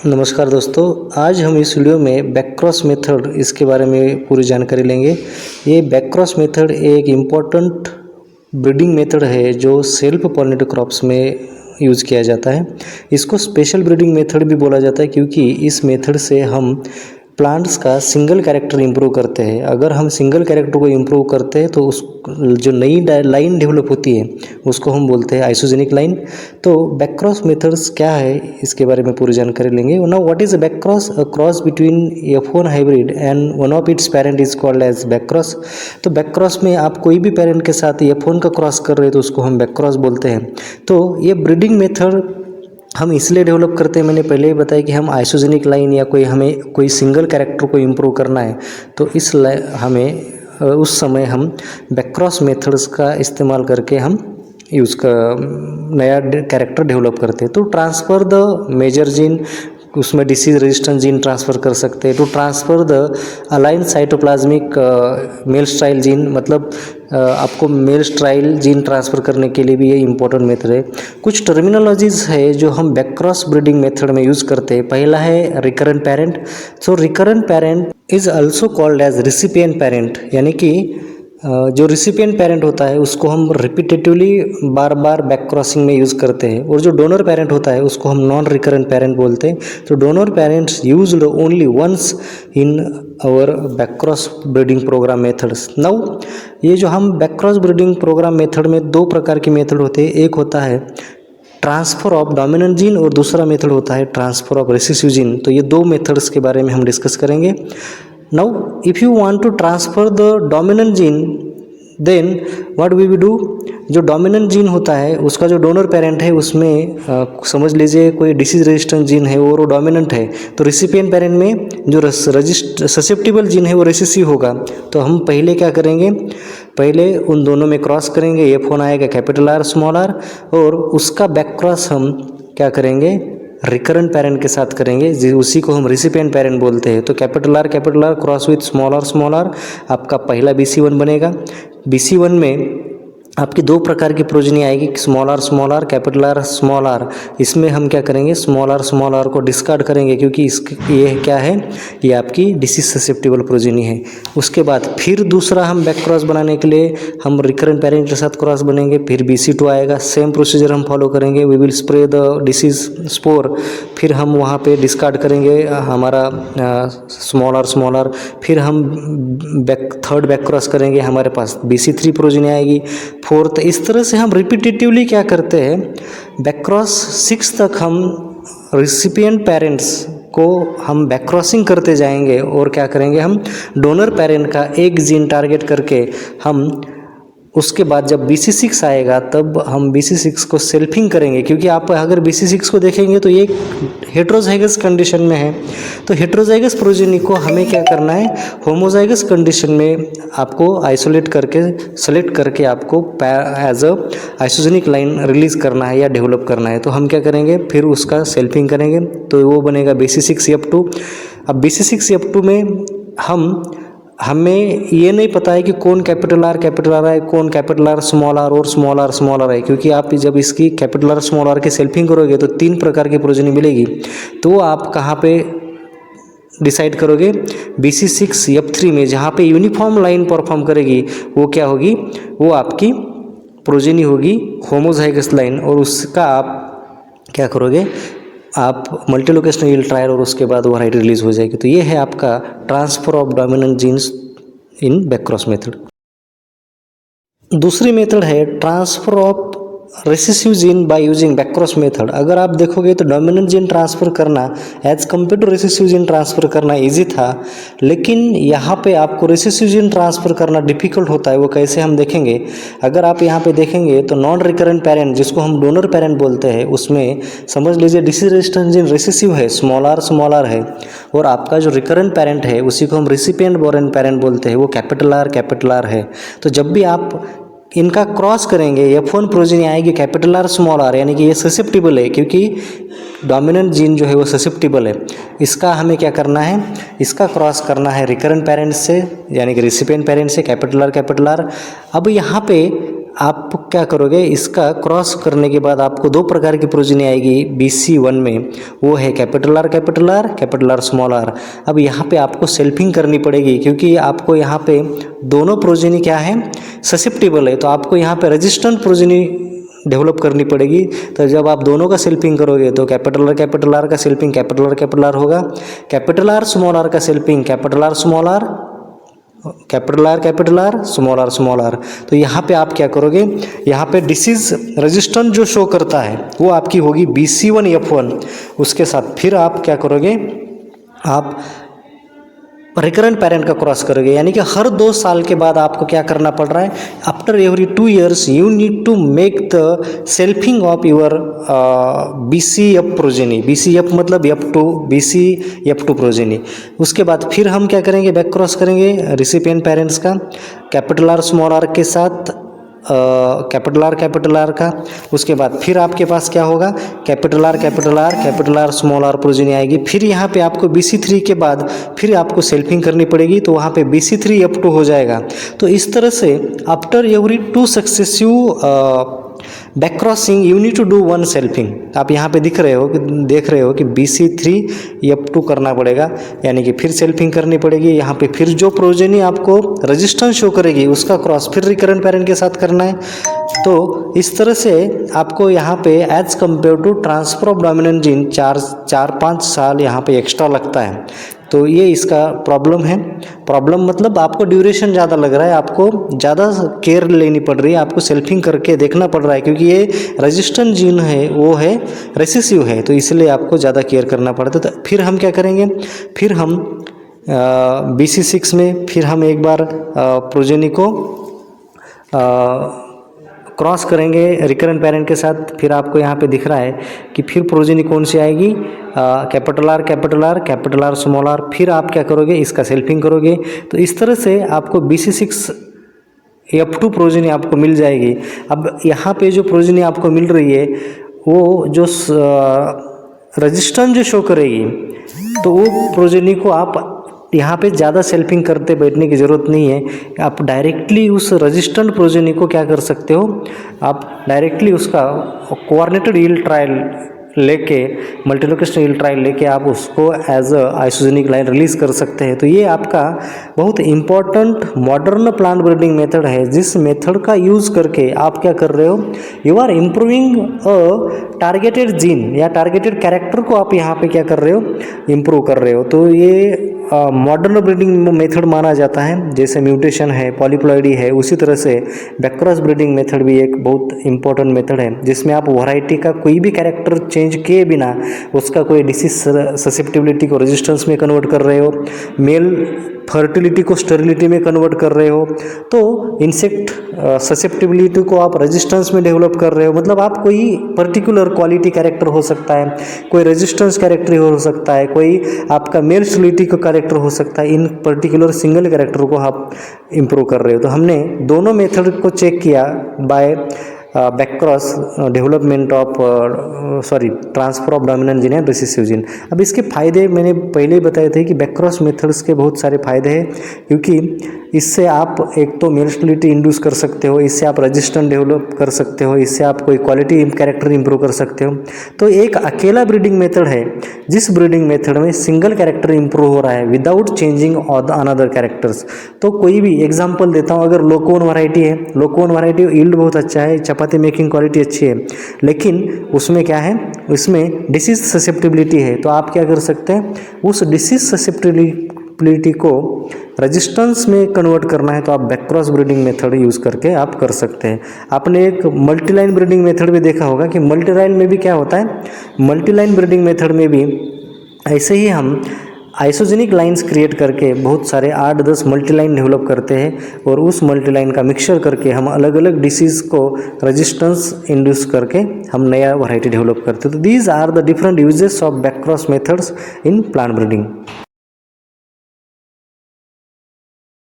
नमस्कार दोस्तों, आज हम इस वीडियो में बैक क्रॉस मेथड इसके बारे में पूरी जानकारी लेंगे। ये बैक क्रॉस मेथड एक इम्पॉर्टेंट ब्रीडिंग मेथड है जो सेल्फ पॉलिनेटेड क्रॉप्स में यूज़ किया जाता है। इसको स्पेशल ब्रीडिंग मेथड भी बोला जाता है क्योंकि इस मेथड से हम प्लांट्स का सिंगल कैरेक्टर इंप्रूव करते हैं। अगर हम सिंगल कैरेक्टर को इंप्रूव करते हैं तो उस जो नई लाइन डेवलप होती है उसको हम बोलते हैं आइसोजेनिक लाइन। तो बैक क्रॉस मेथड्स क्या है इसके बारे में पूरी जानकारी लेंगे। Now what is a back cross? A cross between F1 hybrid and one of its parent is called as back cross. तो बैक क्रॉस में आप कोई भी पेरेंट के साथ F1 का क्रॉस कर रहे हैं तो उसको हम बैक क्रॉस बोलते हैं। तो ये ब्रीडिंग मेथड हम इसलिए डेवलप करते हैं, मैंने पहले ही बताया कि हम आइसोजेनिक लाइन या हमें कोई सिंगल कैरेक्टर को इम्प्रूव करना है तो उस समय हम बैक क्रॉस मेथड्स का इस्तेमाल करके हम नया कैरेक्टर डेवलप करते हैं। तो ट्रांसफ़र द मेजर जीन, उसमें डिसीज रेजिस्टेंट जीन ट्रांसफ़र कर सकते हैं। To transfer the alien cytoplasmic male sterile gene, मतलब आपको मेल स्टाइल जीन ट्रांसफ़र करने के लिए भी ये इंपॉर्टेंट मेथड है। कुछ टर्मिनोलॉजीज़ है जो हम बैक क्रॉस ब्रीडिंग मेथड में यूज़ करते हैं। पहला है recurrent parent. So recurrent parent is also called as recipient parent, यानी कि जो रिसिपिएंट पेरेंट होता है उसको हम रिपीटेटिवली बार बार बैक क्रॉसिंग में यूज़ करते हैं। और जो डोनर पेरेंट होता है उसको हम नॉन रिकरेंट पेरेंट बोलते हैं। तो donor parents used only once in our back cross breeding program methods. Now ये जो हम back cross breeding program method में दो प्रकार के मेथड होते हैं। एक होता है ट्रांसफ़र ऑफ डोमिनेंट जीन और दूसरा मेथड होता है ट्रांसफ़र ऑफ रिसेसिव जीन। तो ये दो मेथड्स के बारे में हम डिस्कस करेंगे। Now, if you want to transfer the dominant gene, then what we will do? जो डोमिनेंट जीन होता है उसका जो डोनर पेरेंट है उसमें समझ लीजिए कोई डिसीज रेजिस्टेंट जीन है और वो डोमिनेंट है, तो रिसिपिएंट पेरेंट में जो ससेप्टिबल जीन है वो रिसेसिव होगा। तो हम पहले क्या करेंगे, पहले उन दोनों में क्रॉस करेंगे। F1 आएगा कैपिटल R स्मॉल r, और उसका बैक क्रॉस हम क्या करेंगे, रिकरेंट पेरेंट के साथ करेंगे, उसी को हम रिसिपिएंट पेरेंट बोलते हैं। तो capital R cross with small r आपका पहला BC1 बनेगा। BC1 में आपकी दो प्रकार की प्रोजनी आएगी, small r capital R small r। इसमें हम क्या करेंगे, स्मॉल r को डिस्कार्ड करेंगे क्योंकि ये क्या है, ये आपकी डिसीज ससेप्टिबल प्रोजनी है। उसके बाद फिर दूसरा हम बैक क्रॉस बनाने के लिए हम रिकरेंट पेरेंट के साथ क्रॉस बनेंगे। फिर BC2 आएगा, सेम प्रोसीजर हम फॉलो करेंगे। We will spray the disease spore, फिर हम वहाँ पे डिस्कार्ड करेंगे हमारा स्मॉल r। फिर हम थर्ड बैक क्रॉस करेंगे, हमारे पास BC3 प्रोजनी आएगी, फोर्थ। इस तरह से हम रिपीटेटिवली क्या करते हैं, बैक क्रॉस 6 तक हम रिसिपिएंट पेरेंट्स को हम बैक क्रॉसिंग करते जाएंगे। और क्या करेंगे, हम डोनर पेरेंट का एक जीन टारगेट करके हम उसके बाद जब BC6 आएगा तब हम BC6 को सेल्फिंग करेंगे। क्योंकि आप अगर BC6 को देखेंगे तो ये हेट्रोजाइगस कंडीशन में है। तो हेट्रोजाइगस प्रोजेनी को हमें क्या करना है, होमोजाइगस कंडीशन में आपको आइसोलेट करके सेलेक्ट करके आपको as a isogenic line release करना है या डेवलप करना है। तो हम क्या करेंगे, फिर उसका सेल्फिंग करेंगे, तो वो बनेगा BC6F2। अब BC6F2 में हमें ये नहीं पता है कि कौन कैपिटल R है, कौन कैपिटल R स्मॉल r और स्मॉल r है। क्योंकि आप जब इसकी कैपिटल R स्मॉल r की सेल्फिंग करोगे तो 3 प्रकार की प्रोजनी मिलेगी। तो आप कहाँ पे डिसाइड करोगे, BC6F3 में, जहाँ पे यूनिफॉर्म लाइन परफॉर्म करेगी वो क्या होगी, वो आपकी प्रोजनी होगी होमोजाइगस लाइन। और उसका आप क्या करोगे, आप मल्टीलोकेशनल यील्ड ट्रायल और उसके बाद वैरायटी रिलीज हो जाएगी। तो ये है आपका transfer of dominant genes in back cross method. दूसरी मेथड है transfer of recessive gene by using back cross method. अगर आप देखोगे तो डोमिनेंट जीन ट्रांसफ़र करना as compare to recessive gene transfer करना इजी था, लेकिन यहाँ पे आपको रिसेसिव जीन ट्रांसफ़र करना डिफिकल्ट होता है। वो कैसे हम देखेंगे, अगर आप यहाँ पे देखेंगे तो नॉन रिकरेंट पेरेंट जिसको हम डोनर पेरेंट बोलते हैं उसमें समझ लीजिए डिसीज रेजिस्टेंट जीन रिसेसिव है, स्मॉल r है, और आपका जो रिकरेंट पेरेंट है उसी को हम रिसिपिएंट बोरेंट पेरेंट बोलते हैं, वो कैपिटल R है। तो जब भी आप इनका क्रॉस करेंगे F1 प्रोजनी आएगी कैपिटल R स्मॉल r, यानी कि ये ससेप्टिबल है क्योंकि डोमिनेंट जीन जो है वो ससेप्टिबल है। इसका हमें क्या करना है, इसका क्रॉस करना है रिकरेंट पेरेंट से, यानी कि रिसिपिएंट पेरेंट से कैपिटल R। अब यहाँ पे आप क्या करोगे, इसका क्रॉस करने के बाद आपको दो प्रकार की प्रोजेनी आएगी BC1 में, वो है capital R capital R, capital R small R. अब यहाँ पे आपको सेल्फिंग करनी पड़ेगी क्योंकि आपको यहाँ पे दोनों प्रोजेनी क्या है, ससेप्टिबल है, तो आपको यहाँ पे रेजिस्टेंट प्रोजेनी डेवलप करनी पड़ेगी। तो जब आप दोनों का सेल्फिंग करोगे तो कैपिटल आर का सेल्फिंग कैपिटल आर होगा, कैपिटल आर स्मॉल आर का selfing capital R small R, capital R small R. तो यहाँ पे आप क्या करोगे, यहाँ पे डिसीज रेजिस्टेंस जो शो करता है वो आपकी होगी BC1F1। उसके साथ फिर आप क्या करोगे, आप रिकरेंट पेरेंट का क्रॉस करोगे, यानी कि हर 2 साल के बाद आपको क्या करना पड़ रहा है, after every 2 years you need to make the selfing of your BCF progeny. BCF मतलब F2, BCF2 प्रोजेनी। उसके बाद फिर हम क्या करेंगे, बैक क्रॉस करेंगे रिसिपिएंट पेरेंट्स का कैपिटल आर स्मॉल आर के साथ कैपिटल आर का। उसके बाद फिर आपके पास क्या होगा, capital R small R progeny आएगी। फिर यहाँ पे आपको BC3 के बाद फिर आपको सेल्फिंग करनी पड़ेगी, तो वहाँ पे BC3F2 हो जाएगा। तो इस तरह से after every 2 successive back crossing you need to do 1 selfing. आप यहाँ पे देख रहे हो कि BC3F2 करना पड़ेगा, यानी कि फिर सेल्फिंग करनी पड़ेगी। यहाँ पे फिर जो प्रोजेनी आपको रेजिस्टेंस शो करेगी उसका क्रॉस फिर रिकरेंट पेरेंट के साथ करना है। तो इस तरह से आपको यहाँ पे as compare to transfer of dominant gene 4-5 साल यहाँ पे एक्स्ट्रा लगता है। तो ये इसका प्रॉब्लम है। प्रॉब्लम मतलब आपको ड्यूरेशन ज़्यादा लग रहा है, आपको ज़्यादा केयर लेनी पड़ रही है, आपको सेल्फिंग करके देखना पड़ रहा है, क्योंकि ये रेजिस्टेंट जीन है वो है रेसेसिव है, तो इसलिए आपको ज़्यादा केयर करना पड़ता है। तो फिर हम क्या करेंगे, फिर हम BC6 में फिर हम एक बार प्रोजेनी को क्रॉस करेंगे रिकरेंट पेरेंट के साथ। फिर आपको यहाँ पे दिख रहा है कि फिर प्रोजेनी कौन सी आएगी, कैपिटल आर स्मॉल आर। फिर आप क्या करोगे, इसका सेल्फिंग करोगे। तो इस तरह से आपको BC6F2 प्रोजेनी आपको मिल जाएगी। अब यहाँ पे जो प्रोजेनी आपको मिल रही है वो जो रेजिस्टेंस जो शो करेगी, तो वो प्रोजेनी को आप यहाँ पे ज़्यादा सेल्फिंग करते बैठने की ज़रूरत नहीं है। आप डायरेक्टली उस रेजिस्टेंट प्रोजेनी को क्या कर सकते हो, आप डायरेक्टली उसका कोऑर्डिनेटेड यील्ड ट्रायल लेके, मल्टीलोकेशन यील्ड ट्रायल लेके आप उसको as a isogenic line release कर सकते हैं। तो ये आपका बहुत important modern plant breeding method है, जिस मेथड का यूज़ करके आप क्या कर रहे हो, you are improving a targeted gene या टारगेटेड कैरेक्टर को आप यहाँ पे क्या कर रहे हो, इम्प्रूव कर रहे हो। तो ये मॉडर्न ब्रीडिंग मेथड माना जाता है। जैसे म्यूटेशन है, पॉलीप्लॉइडी है, उसी तरह से बैकक्रॉस ब्रीडिंग मेथड भी एक बहुत इंपॉर्टेंट मेथड है, जिसमें आप वैरायटी का कोई भी कैरेक्टर चेंज किए बिना उसका कोई डिसीज ससेप्टिबिलिटी को रेजिस्टेंस में कन्वर्ट कर रहे हो, मेल फर्टिलिटी को स्टेरिलिटी में कन्वर्ट कर रहे हो, तो इंसेक्ट ससेप्टिबिलिटी को आप रेजिस्टेंस में डेवलप कर रहे हो। मतलब आप कोई पर्टिकुलर क्वालिटी कैरेक्टर हो सकता है, कोई रेजिस्टेंस कैरेक्टर हो सकता है, कोई आपका मेल स्टेरिलिटी का कैरेक्टर हो सकता है, इन पर्टिकुलर सिंगल कैरेक्टर को आप इम्प्रूव कर रहे हो। तो हमने दोनों मेथड को चेक किया by backcross development of transfer of dominant gene and recessive gene. अब इसके फ़ायदे मैंने पहले ही बताए थे कि बैकक्रॉस मेथड्स के बहुत सारे फ़ायदे हैं, क्योंकि इससे आप एक तो मेल स्टेरिलिटी इंड्यूस कर सकते हो, इससे आप रेजिस्टेंस डेवलप कर सकते हो, इससे आप कोई क्वालिटी कैरेक्टर इंप्रूव कर सकते हो। तो एक अकेला ब्रीडिंग मेथड है जिस ब्रीडिंग मेथड में सिंगल कैरेक्टर इंप्रूव हो रहा है without changing of the another characters. तो कोई भी एग्जांपल देता हूँ, अगर लोकोन वैरायटी है, लोकोन वैरायटी यील्ड बहुत अच्छा है, चपाती मेकिंग क्वालिटी अच्छी है, लेकिन उसमें क्या है, उसमें डिसीज ससेप्टिबिलिटी है। तो आप क्या कर सकते हैं, उस डिसीज ससेप्टिबिलिटी को रेजिस्टेंस में कन्वर्ट करना है, तो आप बैकक्रॉस ब्रीडिंग मेथड यूज़ करके आप कर सकते हैं। आपने एक मल्टीलाइन ब्रीडिंग मेथड भी देखा होगा कि मल्टीलाइन में भी क्या होता है, मल्टीलाइन ब्रीडिंग मेथड में भी ऐसे ही हम आइसोजेनिक लाइंस क्रिएट करके बहुत सारे 8-10 मल्टीलाइन डेवलप करते हैं, और उस मल्टीलाइन का मिक्सचर करके हम अलग अलग डिसीज़ को रेजिस्टेंस इंड्यूस करके हम नया वैरायटी डेवलप करते हैं। तो these are the different uses of backcross methods in plant breeding.